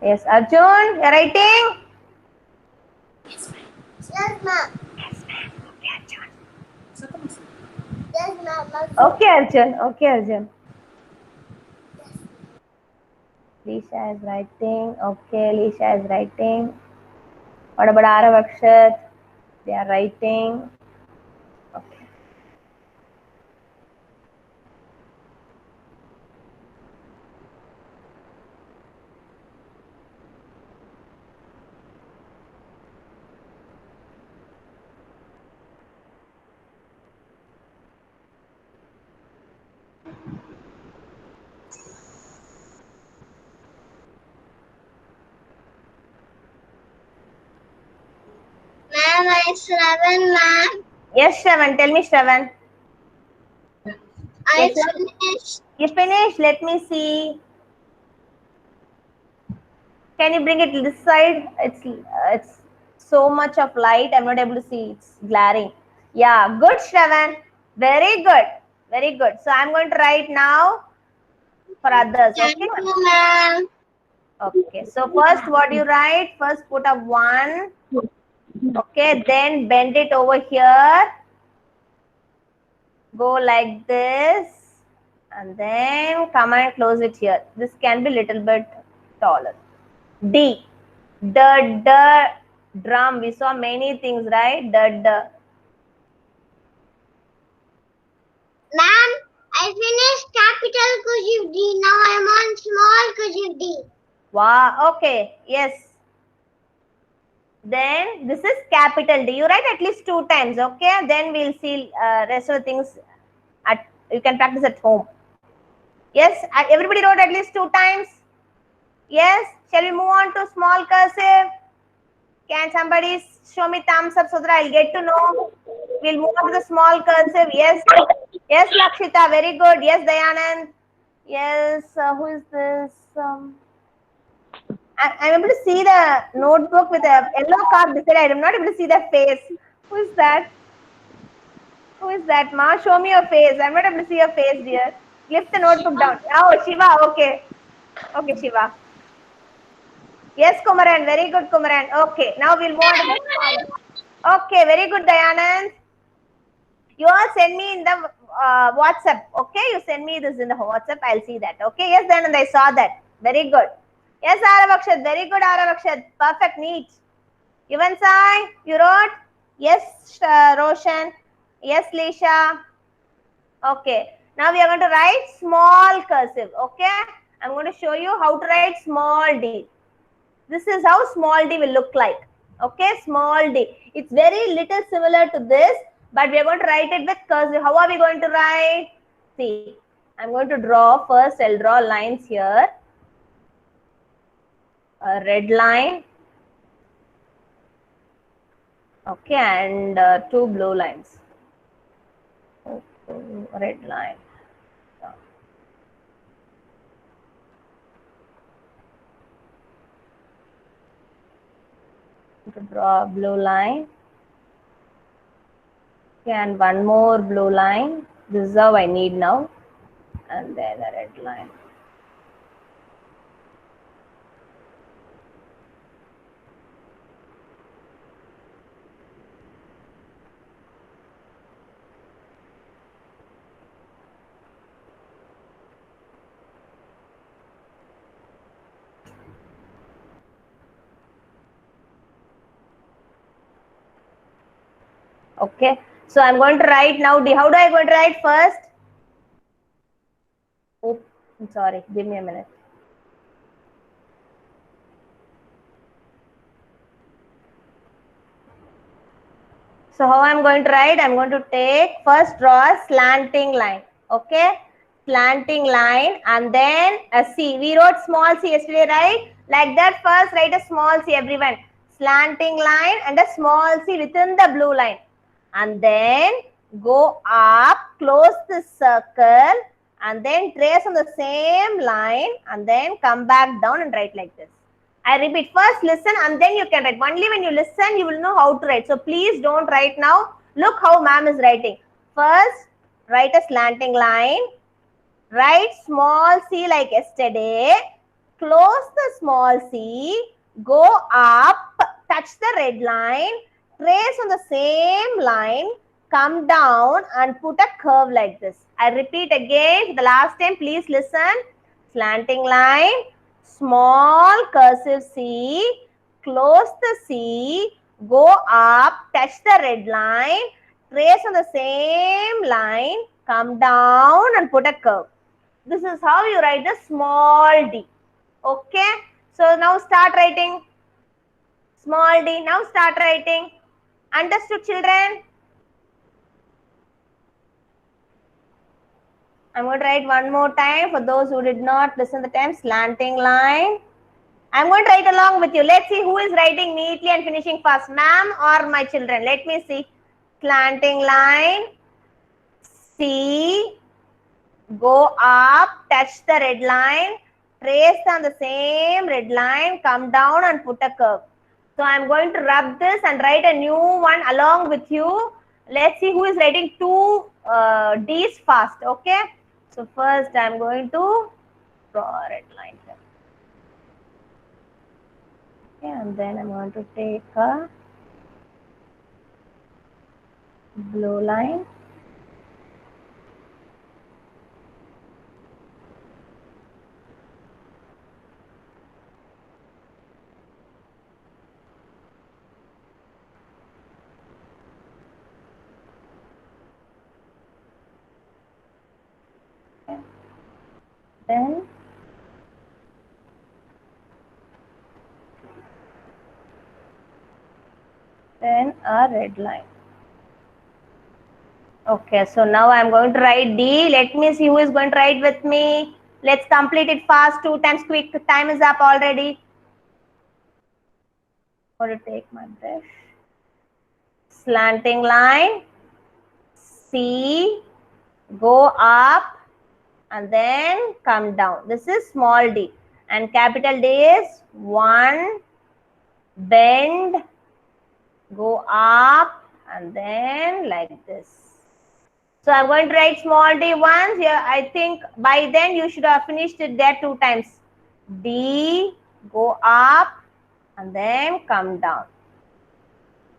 Yes, Arjun, you're writing? Yes, ma'am. Yes, ma'am. Okay, Arjun. Okay, Arjun. Lisha is writing. Okay, Lisha is writing. What about Arav Akshat? They are writing. Okay. Ma'am, I seven, ma'am. Yes, Shravan. Tell me, Shravan. I Yes, ma'am. finished. You finished? Let me see. Can you bring it this side? It's so much of light. I'm not able to see. It's glaring. Yeah, good, Shravan. Very good. Very good. So I'm going to write now for others. Thank Okay. you, ma'am. Okay. So first, what do you write? First, put a 1. Okay. Then bend it over here. Go like this. And then come and close it here. This can be little bit taller. D. The drum. We saw many things, right? The. Ma'am, I finished capital cursive D. Now I'm on small cursive D. Wow. Okay. Yes. Then this is capital D. You write at least 2 times. Okay. Then we'll see rest of the things at you can practice at home. Yes. Everybody wrote at least 2 times. Yes. Shall we move on to small cursive? Can somebody show me thumbs up so that I'll get to know? We'll move on to the small cursive. Yes. Yes, Lakshita. Very good. Yes, Dayanand. Yes. Who is this? I'm able to see the notebook with a yellow card beside it. I'm not able to see the face. Who is that? Who is that? Ma, show me your face. I'm not able to see your face, dear. Lift the notebook down. Oh, Shiva. Okay. Okay, Shiva. Yes, Kumaran. Very good, Kumaran. Okay. Now we'll move on to the small. Okay. Very good, Dayanand. You all send me in the WhatsApp. Okay. You send me this in the WhatsApp. I'll see that. Okay. Yes, Dayanand. I saw that. Very good. Yes, Aravakshat. Very good, Aravakshat. Perfect. Neat. Yuvan Sai, you wrote? Yes, Roshan. Yes, Lisha. Okay. Now we are going to write small cursive. Okay. I'm going to show you how to write small d. This is how small d will look like. Okay. Small d. It's very little similar to this, but we are going to write it with cursive. How are we going to write? See, I'm going to draw first. I'll draw lines here. A red line. Okay, and 2 blue lines. Red line. To draw a blue line. Okay, and 1 more blue line. This is how I need now. And then a red line. Okay, So I'm going to write now. How do I going to write first? Oh, I'm sorry. Give me a minute. So how I'm going to write? I'm going to take first draw a slanting line. Okay, slanting line, and then a C. We wrote small c yesterday, right? Like that. First write a small c, everyone. Slanting line and a small c within the blue line, and then go up, close the circle, and then trace on the same line, and then come back down and write like this. I repeat, first listen and then you can write. Only when you listen, you will know how to write. So please don't write now. Look how ma'am is writing. First, write a slanting line. Write small c like yesterday. Close the small c. Go up, touch the red line. Trace on the same line. Come down and put a curve like this. I repeat again for the last time. Please listen. Slanting line. Small cursive C, close the C, go up, touch the red line, trace on the same line, come down and put a curve. This is how you write the small d. Okay. So now start writing. Small d. Now start writing. Understood, children? I'm going to write one more time for those who did not listen the time. Slanting line. I'm going to write along with you. Let's see who is writing neatly and finishing fast, ma'am or my children. Let me see. Slanting line. C. Go up. Touch the red line. Trace on the same red line. Come down and put a curve. So I'm going to rub this and write a new one along with you. Let's see who is writing two D's fast. Okay. So first I'm going to draw a red line here. Okay, and then I'm going to take a blue line. Okay. Then a red line. Okay, so now I'm going to write D. Let me see who is going to write with me. Let's complete it fast, 2 times quick. The time is up already. I'm going to take my brush. Slanting line. C. Go up. And then come down. This is small d. And capital D is 1. Bend. Go up. And then like this. So I'm going to write small d once. Here, I think by then you should have finished it there 2 times. D, go up, and then come down.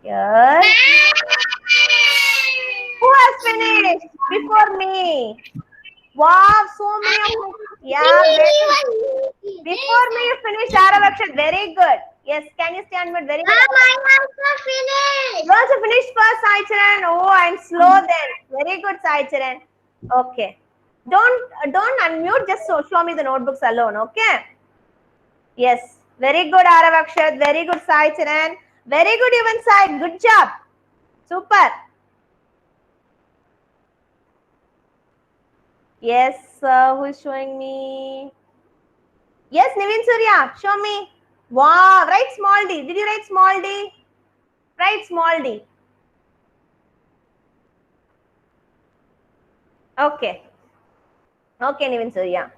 Here. Who has finished before me? Wow, so many of you. Yeah, before me you finished Aravakshat. Very good. Yes, can you stand with very good? I also finished. You also finished first, Sai Charan. Oh, I'm slow then. Very good, Sai Charan. Okay. Don't unmute. Just show me the notebooks alone. Okay. Yes. Very good, Aravakshat. Very good, Sai Charan. Very good, even Sai. Good job. Super. Yes. Who is showing me? Yes, Nivin Surya. Show me. Wow. Write small d. Did you write small d? Write small d. Okay. Okay, Nivin Surya.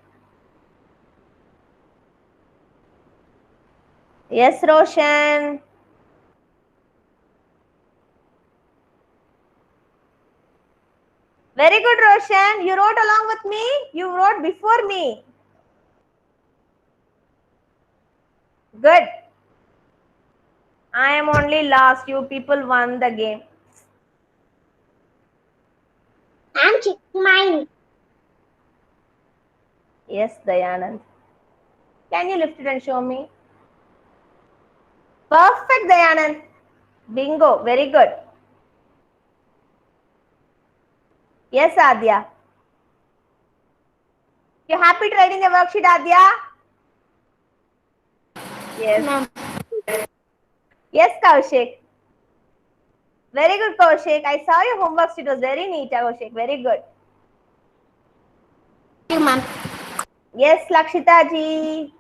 Yes, Roshan. Very good, Roshan. You wrote along with me. You wrote before me. Good. I am only last. You people won the game. I'm checking mine. Yes, Dayanand. Can you lift it and show me? Perfect, Dayanand. Bingo. Very good. Yes, Adya. You happy to writing the worksheet, Adya? Yes. Yes, Kaushik. Very good, Kaushik. I saw your homework. It was very neat, Kaushik. Very good. Thank you, ma'am. Yes, Lakshita ji.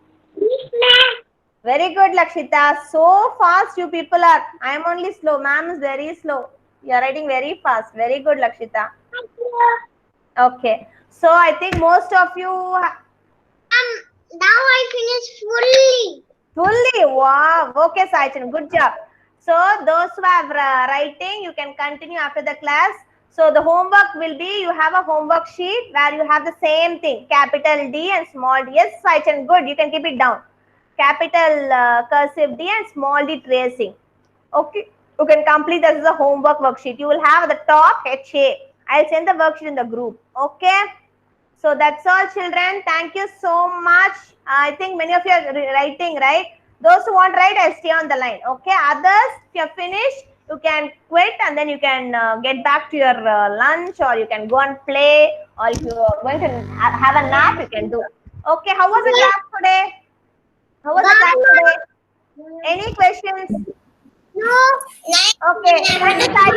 Very good, Lakshita. So fast you people are. I am only slow. Ma'am is very slow. You are writing very fast. Very good, Lakshita. Okay. So I think most of you Now I finished fully. fully. Wow. Okay, Saichan. Good job. So those who have writing, you can continue after the class. So the homework will be, you have a homework sheet where you have the same thing, capital D and small d. Yes, Saichan. Good. You can keep it down. Capital cursive D and small d tracing. Okay, you can complete this as a homework worksheet. You will have the top HA. I'll send the worksheet in the group. Okay. So that's all, children. Thank you so much. I think many of you are writing, right? Those who want to write, I'll stay on the line. Okay. Others, if you're finished, you can quit and then you can get back to your lunch, or you can go and play, or if you are going to have a nap, you can do. Okay. How was the class today? How was the class today? Any questions? No. Okay. Thank you, Sai.